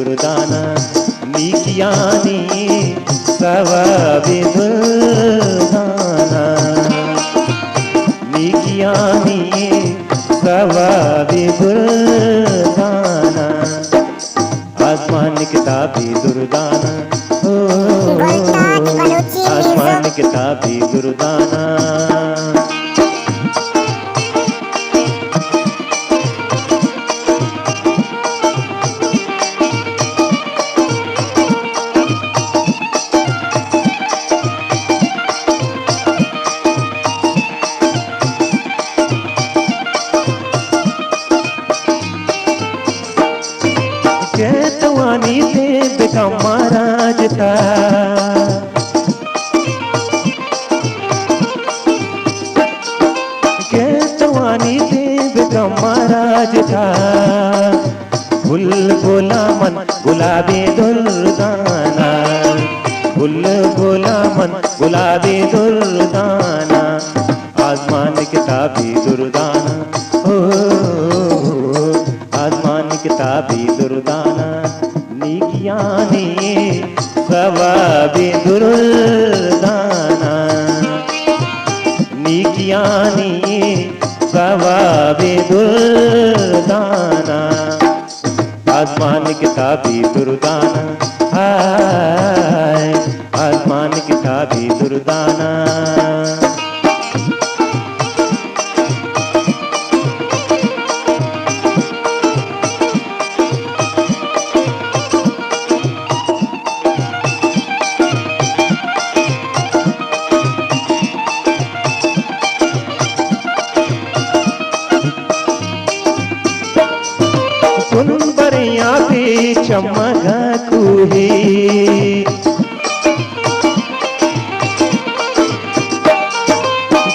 दुर्दाना नीकियानी सवाबे दुर्दाना नीकियानी सवाबे दुर्दाना आसमान किताबी दुर्दाना आसमान किताबी दुर्दाना कैतवानी से बेगम महाराज था कैतवानी से बेगम महाराज था फुल बोला मन गुलाबी दुर्दाना फुल बोला मन गुलाबी दुर्दाना आसमान किताबी दुर्दाना आसमान किताबी दुर्दाना नीकियानी सवाबे दुर्दाना नीकियानी सवाबे दुर्दाना आसमान किताबी दुर्दाना हाय आसमान किताबी दुर्दाना बरिया पे चमका कुहे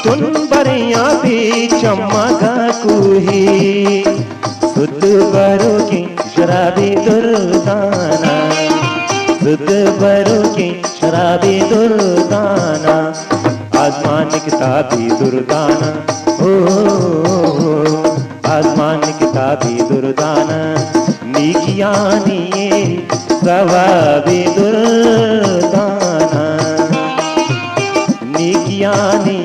तुम बरिया पे चमका कुहे सुध बरो के शराबी दुर्दाना सुध बरो के शराबी दुर्दाना आसमान किताबी दुर्दाना आसमान किताबी दुर्दाना नीकियानी सवाबे दुर्दाना नीकियानी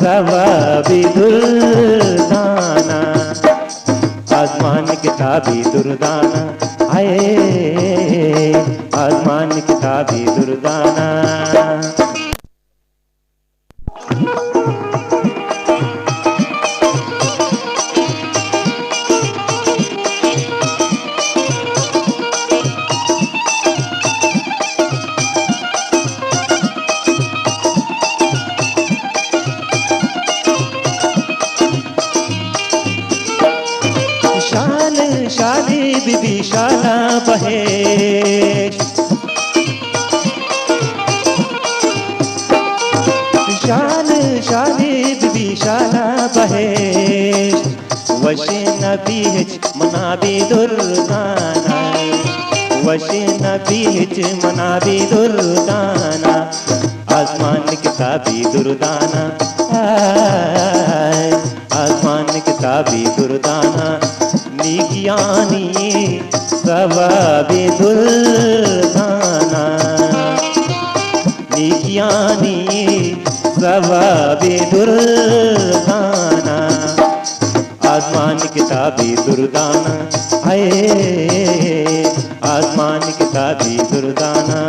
सवाबे दुर्दाना आसमान किताबी दुर्दाना आए आसमान किताबी दुर्दाना शादी बीबी शाला बहे शान शादी बीबी शाला बहे वशे नबी हिच मनाबी दुर्दाना वशे नबी हिच मनाबी दुर्दाना आसमान किताबी दुर्दाना आसमान किताबी दुर्दाना नीकियानी सवाबे दुर्दाना नीकियानी सवाबे दुर्दाना आसमान किताबी दुर्दाना आए आसमान किताबी दुर्दाना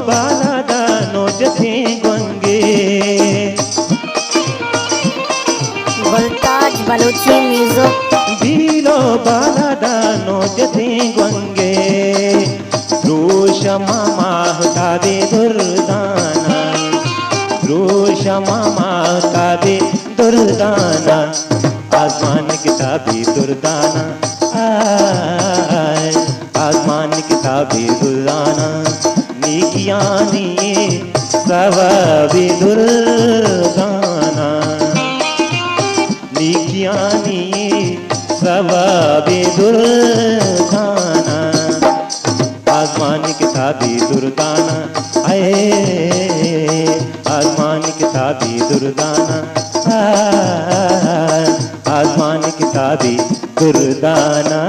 बालादानो जथे गंगे वोल्टाज बलूची म्यूजिक दिलो बालादानो जथे गंगे रोश मामा हटावे दुर्दाना रोश मामा हटावे दुर्दाना आसमान किताबी दुर्दाना आसमान किताबी दुर्दाना नीकियानी सवाबे दुर्दाना लिखियानी सवाबे दुर्दाना आसमानी किताबी दुर्दाना आए आसमानी किताबी दुर्दाना आसमानी किताबी दुर्दाना